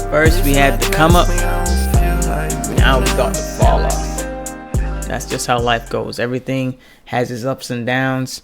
First we had the come up, now we got the fall off. That's just how life goes. Everything has its ups and downs,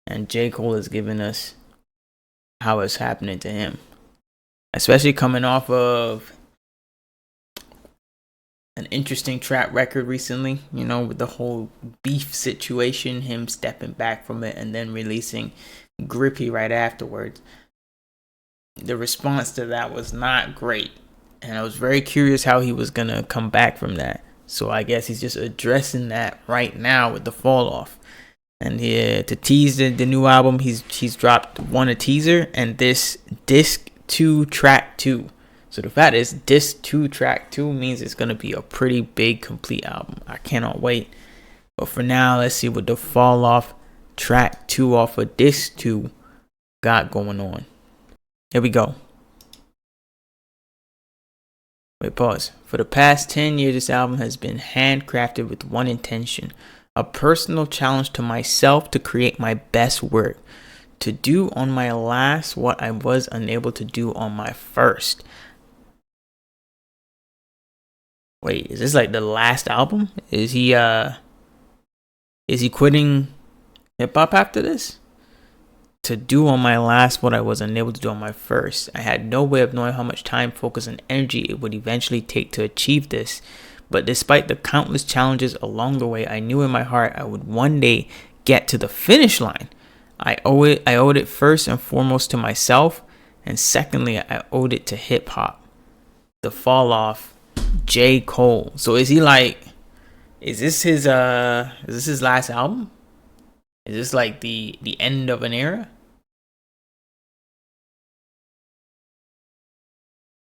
and J. Cole is giving us how it's happening to him. Especially coming off of an interesting trap record recently, you know, with the whole beef situation, him stepping back from it and then releasing Grippy right afterwards. The response to that was not great, and I was very curious how he was gonna come back from that. So I guess he's just addressing that right now with the fall off. And to tease the new album, he's dropped a teaser and this disc 2 track 2. So the fact is, disc 2 track 2 means it's gonna be a pretty big complete album. I cannot wait. But for now, let's see what the fall off track 2 off of disc 2 got going on. Here we go. Wait, pause. For the past 10 years, this album has been handcrafted with one intention: a personal challenge to myself to create my best work, to do on my last what I was unable to do on my first. Wait, is this like the last album? Is he quitting hip hop after this? To do on my last what I was unable to do on my first. I had no way of knowing how much time, focus, and energy it would eventually take to achieve this. But despite the countless challenges along the way, I knew in my heart I would one day get to the finish line. I owed it first and foremost to myself, and secondly, I owed it to hip hop. The fall off, J. Cole. So is this his last album? Is this like the end of an era?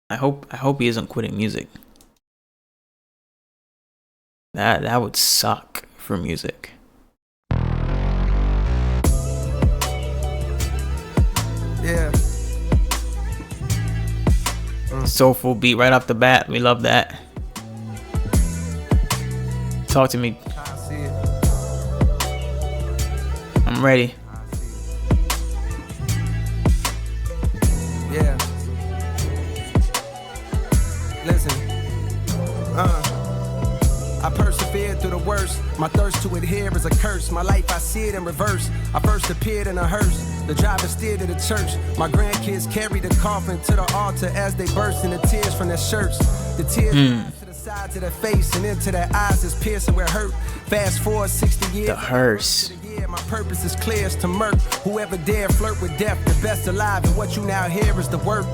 I hope he isn't quitting music. That would suck for music. Yeah. Soulful beat right off the bat. We love that. Talk to me. I'm ready. Yeah. Listen. I persevered through the worst. My thirst to adhere is a curse. My life, I see it in reverse. I first appeared in a hearse. The driver steered to the church. My grandkids carried the coffin to the altar as they burst into tears from their shirts. The tears to the sides of their face and into their eyes is piercing where hurt. Fast forward 60 years. The hearse. My purpose is clear as to murk whoever dare flirt with death. The best alive, and what you now hear is the work.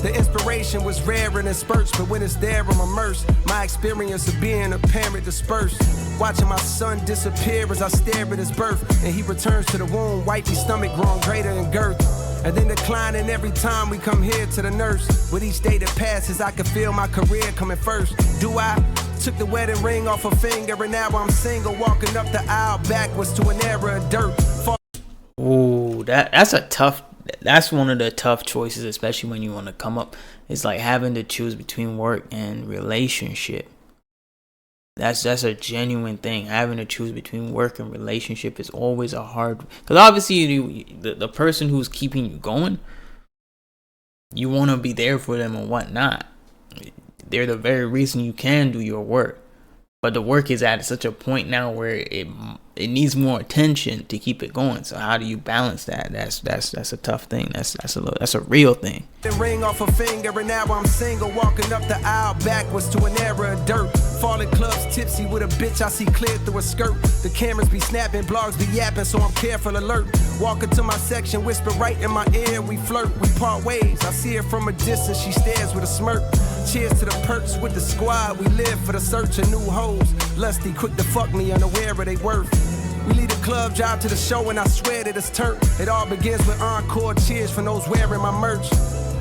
The inspiration was rare and in spurts, but when it's there, I'm immersed. My experience of being a parent dispersed. Watching my son disappear as I stare at his birth, and he returns to the womb, wifey stomach growing greater in girth. And then declining every time we come here to the nurse. With each day that passes, I can feel my career coming first. Do I? Took the wedding ring off her finger, and now I'm single, walking up the aisle backwards to an era of dirt. Ooh, that's one of the tough choices, especially when you want to come up. It's like having to choose between work and relationship. That's a genuine thing. Having to choose between work and relationship is always a hard, because obviously the person who's keeping you going, you want to be there for them and whatnot. They're the very reason you can do your work. But the work is at such a point now where it needs more attention to keep it going. So how do you balance that? That's a tough thing. That's a real thing. The ring off a finger, and now I'm single, walking up the aisle backwards to an era of dirt. Falling clubs tipsy with a bitch I see clear through a skirt. The cameras be snapping, blogs be yapping, so I'm careful alert. Walking to my section, whisper right in my ear, we flirt, we part ways. I see her from a distance, she stares with a smirk. Cheers to the perks with the squad, we live for the search of new hoes. Lusty, quick to fuck me, unaware of they worth. We leave the club, drive to the show, and I swear that it's turnt. It all begins with encore cheers from those wearing my merch.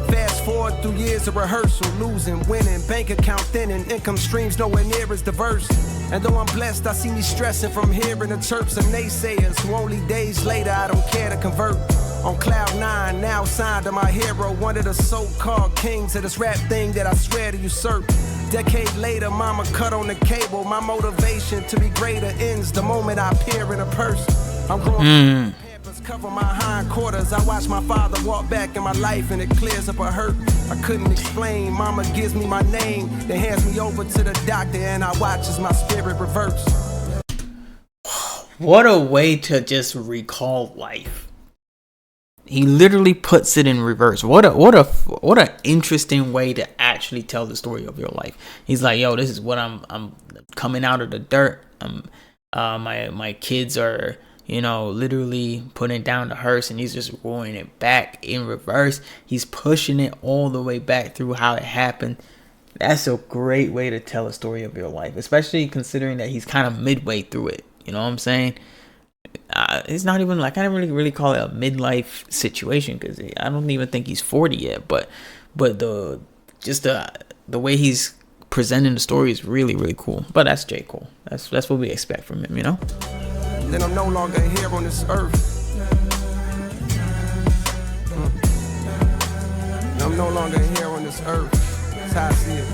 Fast forward through years of rehearsal, losing, winning, bank account thinning, income streams nowhere near as diverse. And though I'm blessed, I see me stressing from hearing the chirps of naysayers who only days later I don't care to convert. On cloud 9, now signed to my hero, one of the so-called kings of this rap thing that I swear to usurp. Decade later, mama cut on the cable. My motivation to be greater ends the moment I appear in a purse. I'm growing Cover my hindquarters. I watch my father walk back in my life and it clears up a hurt I couldn't explain. Mama gives me my name, then hands me over to the doctor, and I watch as my spirit reverse. What a way to just recall life. He literally puts it in reverse. What an interesting way to actually tell the story of your life. He's like, yo, this is what I'm coming out of the dirt. My kids are, literally putting it down the hearse, and he's just rolling it back in reverse. He's pushing it all the way back through how it happened. That's a great way to tell a story of your life, especially considering that he's kind of midway through it. You know what I'm saying? It's not even like, I don't really call it a midlife situation, because I don't even think he's 40 yet. But the way he's presenting the story is really, really cool. But that's J. Cole. That's what we expect from him, Then I'm no longer here on this earth. I'm no longer here on this earth. That's how I see it.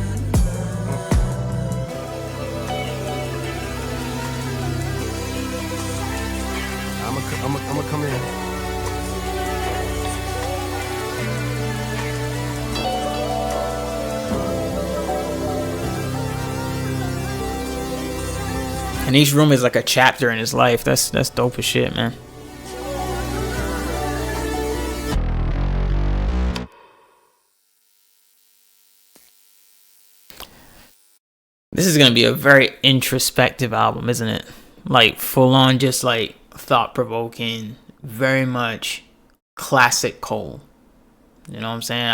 I'm gonna come in. And each room is like a chapter in his life. That's dope as shit, man. This is gonna be a very introspective album, isn't it? Like full on, just like thought provoking, very much classic Cole. You know what I'm saying?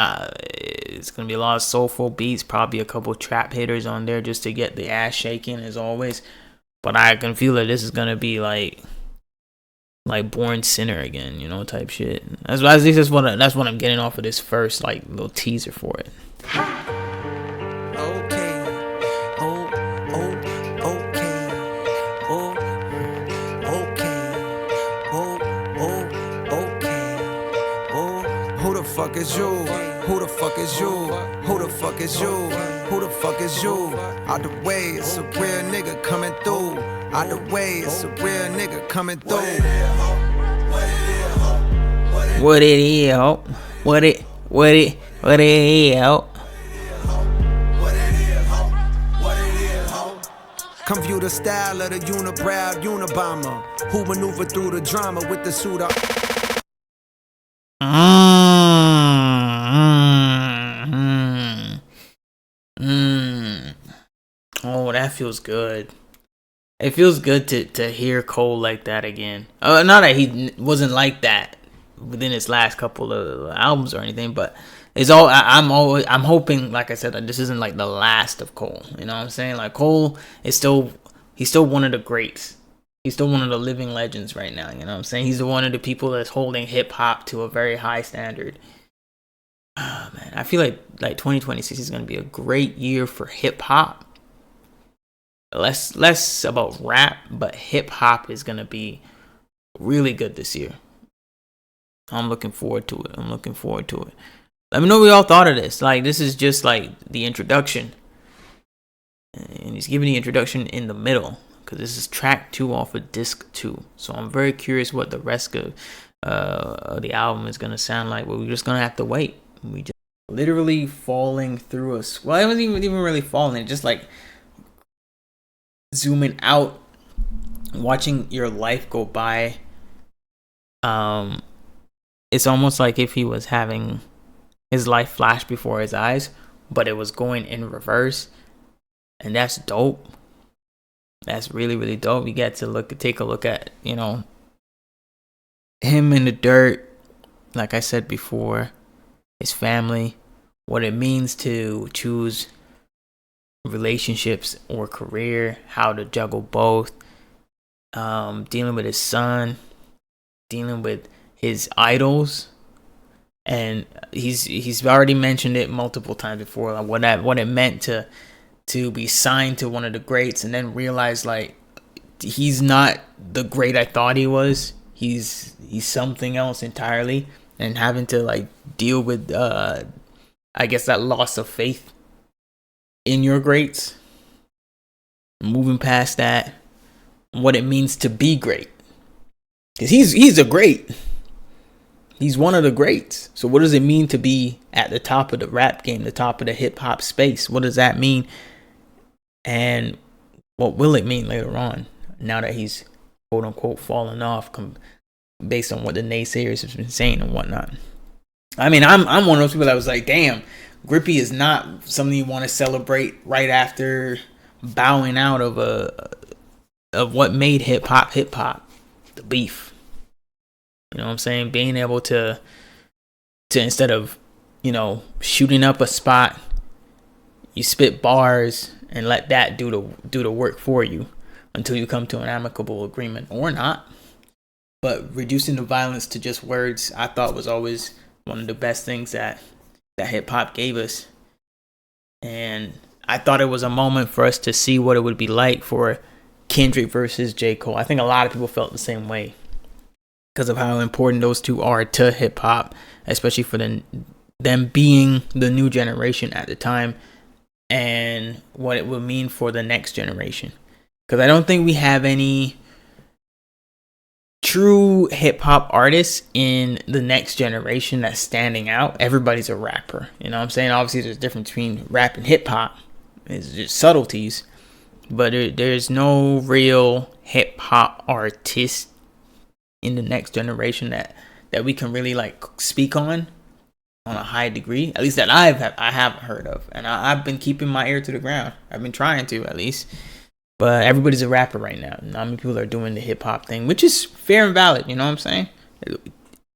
It's gonna be a lot of soulful beats, probably a couple trap hitters on there just to get the ass shaking as always. But I can feel that this is gonna be like Born Sinner again, type shit. That's what I'm getting off of this first like little teaser for it. Who the fuck is you? Who the fuck is you? Who the fuck is you? Who the fuck is you? Out the way, it's a real nigga coming through. Out the way, it's a real nigga coming through. What it is, ho? What it is, ho? Come view the style of the unibrow Unabomber who maneuver through the drama with the suit up. Oh, that feels good. It feels good to hear Cole like that again. Not that he wasn't like that within his last couple of albums or anything, but it's all. I'm hoping, like I said, that this isn't like the last of Cole. You know what I'm saying? Like Cole is he's still one of the greats. He's still one of the living legends right now. You know what I'm saying? He's one of the people that's holding hip hop to a very high standard. Oh, man, I feel like 2026 is gonna be a great year for hip hop. Less about rap, but hip hop is gonna be really good this year. I'm looking forward to it. Let me know what y'all thought of this. Like, this is just like the introduction, and he's giving the introduction in the middle because this is track 2 off of disc 2. So I'm very curious what the rest of the album is gonna sound like. But we're just gonna have to wait. We just literally falling through a. Well, it wasn't even really falling. Just like zooming out, watching your life go by. It's almost like if he was having his life flash before his eyes, but it was going in reverse, and that's dope. That's really, really dope. You get to take a look at, him in the dirt, like I said before, his family, what it means to choose relationships or career, how to juggle both, dealing with his son, dealing with his idols, and he's already mentioned it multiple times before, like what it meant to be signed to one of the greats, and then realize like he's not the great I thought he was. He's something else entirely, and having to like deal with I guess that loss of faith in your greats, moving past that, what it means to be great. Because he's a great. He's one of the greats. So what does it mean to be at the top of the rap game, the top of the hip hop space? What does that mean? And what will it mean later on, now that he's quote unquote fallen off, based on what the naysayers have been saying and whatnot? I mean, I'm one of those people that was like, damn, Grippy is not something you want to celebrate right after bowing out of what made hip hop, the beef. You know what I'm saying? Being able to instead of, shooting up a spot, you spit bars and let that do the work for you until you come to an amicable agreement, or not. But reducing the violence to just words, I thought was always one of the best things that hip hop gave us. And I thought it was a moment for us to see what it would be like for Kendrick versus J. Cole. I think a lot of people felt the same way because of how important those two are to hip hop, especially for them being the new generation at the time, and what it will mean for the next generation. Because I don't think we have any true hip hop artists in the next generation that's standing out. Everybody's a rapper. You know what I'm saying? Obviously, there's a difference between rap and hip hop. It's just subtleties. But there's no real hip hop artist in the next generation that we can really like speak on a high degree, at least that I haven't heard of. And I've been keeping my ear to the ground. I've been trying to, at least. But everybody's a rapper right now. Not many people are doing the hip hop thing, which is fair and valid. You know what I'm saying?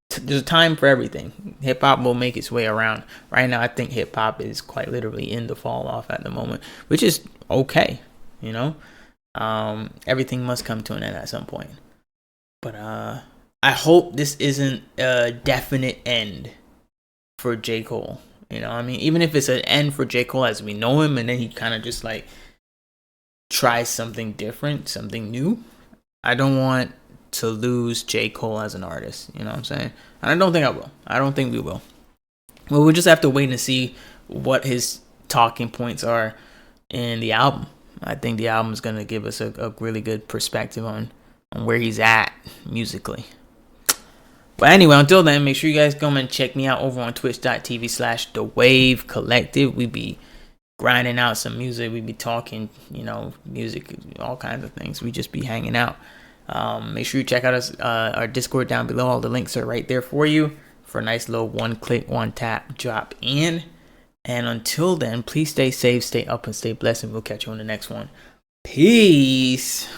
There's a time for everything. Hip hop will make its way around. Right now, I think hip hop is quite literally in the fall off at the moment, which is okay. Everything must come to an end at some point. But I hope this isn't a definite end for J. Cole. Even if it's an end for J. Cole as we know him, and then he kind of just like tries something different, something new. I don't want to lose J. Cole as an artist. You know what I'm saying? And I don't think I will. I don't think we will. Well, we'll just have to wait and see what his talking points are in the album. I think the album is going to give us a really good perspective on where he's at musically. But anyway, until then, make sure you guys come and check me out over on twitch.tv/The Wave Collective. We be grinding out some music. We be talking, music, all kinds of things. We just be hanging out. Make sure you check out our Discord down below. All the links are right there for you for a nice little one click, one tap drop in. And until then, please stay safe, stay up, and stay blessed. And we'll catch you on the next one. Peace.